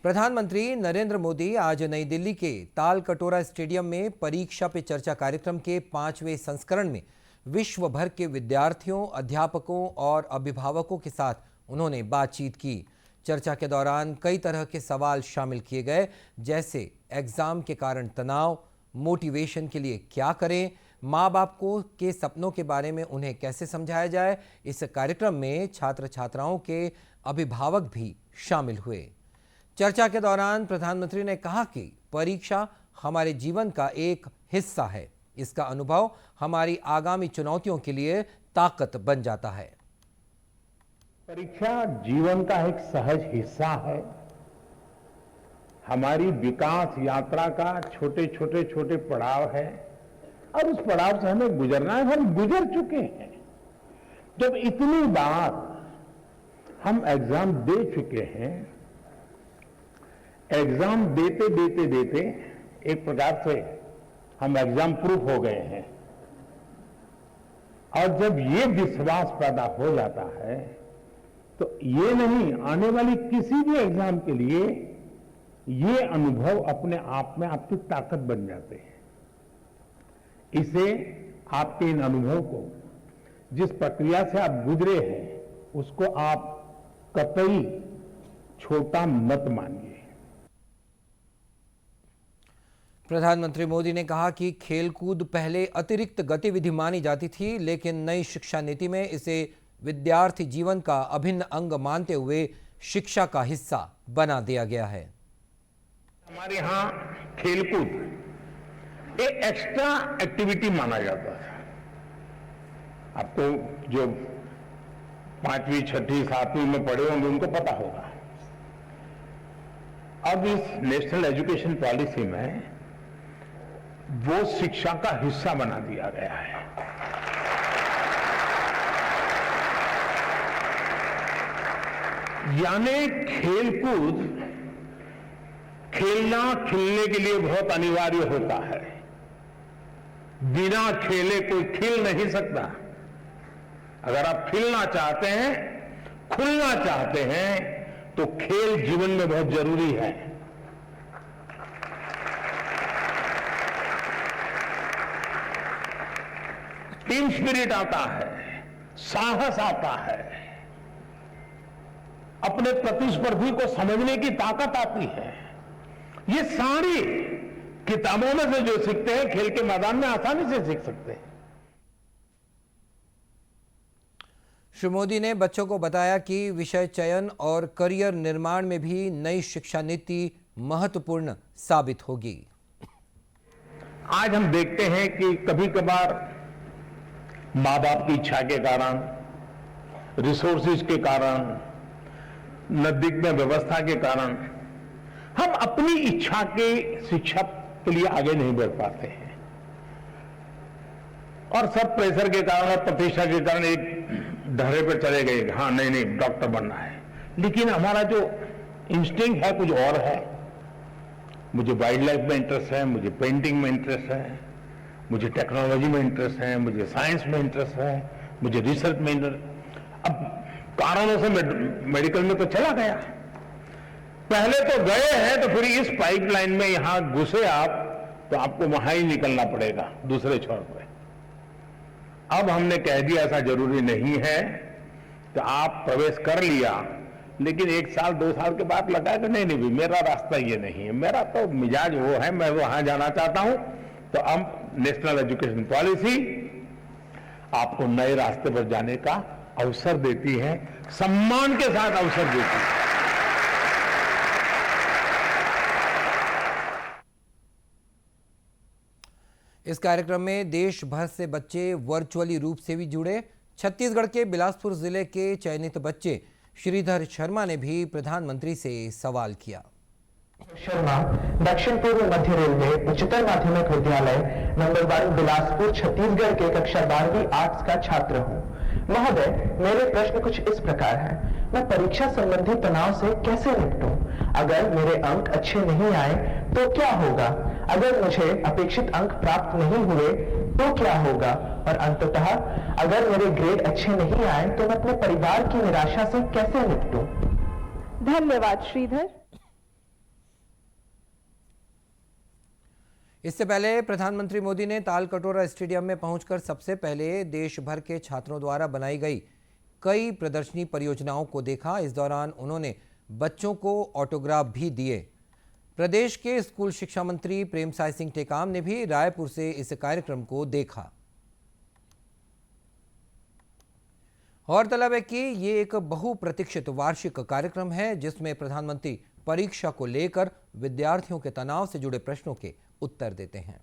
प्रधानमंत्री नरेंद्र मोदी आज नई दिल्ली के ताल कटोरा स्टेडियम में परीक्षा पे चर्चा कार्यक्रम के 5वें संस्करण में विश्व भर के विद्यार्थियों, अध्यापकों और अभिभावकों के साथ उन्होंने बातचीत की। चर्चा के दौरान कई तरह के सवाल शामिल किए गए, जैसे एग्जाम के कारण तनाव, मोटिवेशन के लिए क्या करें, माँ बाप को के सपनों के बारे में उन्हें कैसे समझाया जाए। इस कार्यक्रम में छात्र छात्राओं के अभिभावक भी शामिल हुए। चर्चा के दौरान प्रधानमंत्री ने कहा कि परीक्षा हमारे जीवन का एक हिस्सा है। इसका अनुभव हमारी आगामी चुनौतियों के लिए ताकत बन जाता है। परीक्षा जीवन का एक सहज हिस्सा है। हमारी विकास यात्रा का छोटे छोटे पड़ाव है और उस पड़ाव से हमें गुजरना है। हम गुजर चुके हैं। जब इतनी बार हम एग्जाम दे चुके हैं, एग्जाम देते एक प्रकार से हम एग्जाम प्रूफ हो गए हैं। और जब ये विश्वास पैदा हो जाता है तो ये नहीं, आने वाली किसी भी एग्जाम के लिए ये अनुभव अपने आप में आपकी ताकत बन जाते हैं। इसे आपके इन अनुभव को, जिस प्रक्रिया से आप गुजरे हैं, उसको आप कतई छोटा मत मानिए। प्रधानमंत्री मोदी ने कहा कि खेलकूद पहले अतिरिक्त गतिविधि मानी जाती थी, लेकिन नई शिक्षा नीति में इसे विद्यार्थी जीवन का अभिन्न अंग मानते हुए शिक्षा का हिस्सा बना दिया गया है। हमारे यहां खेलकूद एक एक्स्ट्रा एक्टिविटी माना जाता है। आपको जो 5वीं, 6वीं, 7वीं में पढ़े होंगे उनको पता होगा। अब इस नेशनल एजुकेशन पॉलिसी में वो शिक्षा का हिस्सा बना दिया गया है। यानी खेलकूद खेलना खिलने के लिए बहुत अनिवार्य होता है। बिना खेले कोई खिल नहीं सकता। अगर आप खिलना चाहते हैं, खुलना चाहते हैं, तो खेल जीवन में बहुत जरूरी है। टीम स्पिरिट आता है, साहस आता है, अपने प्रतिस्पर्धी को समझने की ताकत आती है। ये सारी किताबों में से जो सीखते हैं, खेल के मैदान में आसानी से सीख सकते हैं। श्री मोदी ने बच्चों को बताया कि विषय चयन और करियर निर्माण में भी नई शिक्षा नीति महत्वपूर्ण साबित होगी। आज हम देखते हैं कि कभी कभार मां बाप की इच्छा के कारण, रिसोर्सेज के कारण, नजदीक में व्यवस्था के कारण हम अपनी इच्छा के शिक्षा के लिए आगे नहीं बढ़ पाते हैं। और सब प्रेशर के कारण और प्रतिष्ठा के कारण एक ढर्रे पर चले गए, हाँ नहीं डॉक्टर बनना है। लेकिन हमारा जो इंस्टिंक्ट है कुछ और है। मुझे वाइल्ड लाइफ में इंटरेस्ट है, मुझे पेंटिंग में इंटरेस्ट है, मुझे टेक्नोलॉजी में इंटरेस्ट है, मुझे साइंस में इंटरेस्ट है, मुझे रिसर्च में इंटरेस्ट। अब कारणों से मेडिकल में तो चला गया। पहले तो गए हैं तो फिर इस पाइपलाइन में यहां घुसे आप, तो आपको वहां ही निकलना पड़ेगा दूसरे छोर पे। अब हमने कह दिया ऐसा जरूरी नहीं है, तो आप प्रवेश कर लिया, लेकिन 1 साल 2 साल के बाद लगा कि नहीं भी मेरा रास्ता ये नहीं है, मेरा तो मिजाज वो है, मैं वहां जाना चाहता हूं। तो अब नेशनल एजुकेशन पॉलिसी आपको नए रास्ते पर जाने का अवसर देती है, सम्मान के साथ अवसर देती है। इस कार्यक्रम में देश भर से बच्चे वर्चुअली रूप से भी जुड़े। छत्तीसगढ़ के बिलासपुर जिले के चयनित बच्चे श्रीधर शर्मा ने भी प्रधानमंत्री से सवाल किया। शर्मा, दक्षिण पूर्व मध्य रेलवे उच्चतर माध्यमिक विद्यालय नंबर 1 बिलासपुर छत्तीसगढ़ के कक्षा 12वीं आर्ट्स का छात्र हूँ। महोदय, मेरे प्रश्न कुछ इस प्रकार है। मैं परीक्षा संबंधी तनाव से कैसे निपटूं? अगर मेरे अंक अच्छे नहीं आए तो क्या होगा? अगर मुझे अपेक्षित अंक प्राप्त नहीं हुए तो क्या होगा? और अंततः अगर मेरे ग्रेड अच्छे नहीं आए तो मैं अपने परिवार की निराशा से कैसे निपटूं? धन्यवाद श्रीधर। इससे पहले प्रधानमंत्री मोदी ने तालकटोरा स्टेडियम में पहुंचकर सबसे पहले देश भर के छात्रों द्वारा बनाई गई कई प्रदर्शनी परियोजनाओं को देखा। इस दौरान उन्होंने बच्चों को ऑटोग्राफ भी दिए। प्रदेश के स्कूल शिक्षा मंत्री प्रेमसाय सिंह टेकाम ने भी रायपुर से इस कार्यक्रम को देखा। गौरतलब है कि ये एक बहुप्रतीक्षित वार्षिक कार्यक्रम है जिसमें प्रधानमंत्री परीक्षा को लेकर विद्यार्थियों के तनाव से जुड़े प्रश्नों के उत्तर देते हैं।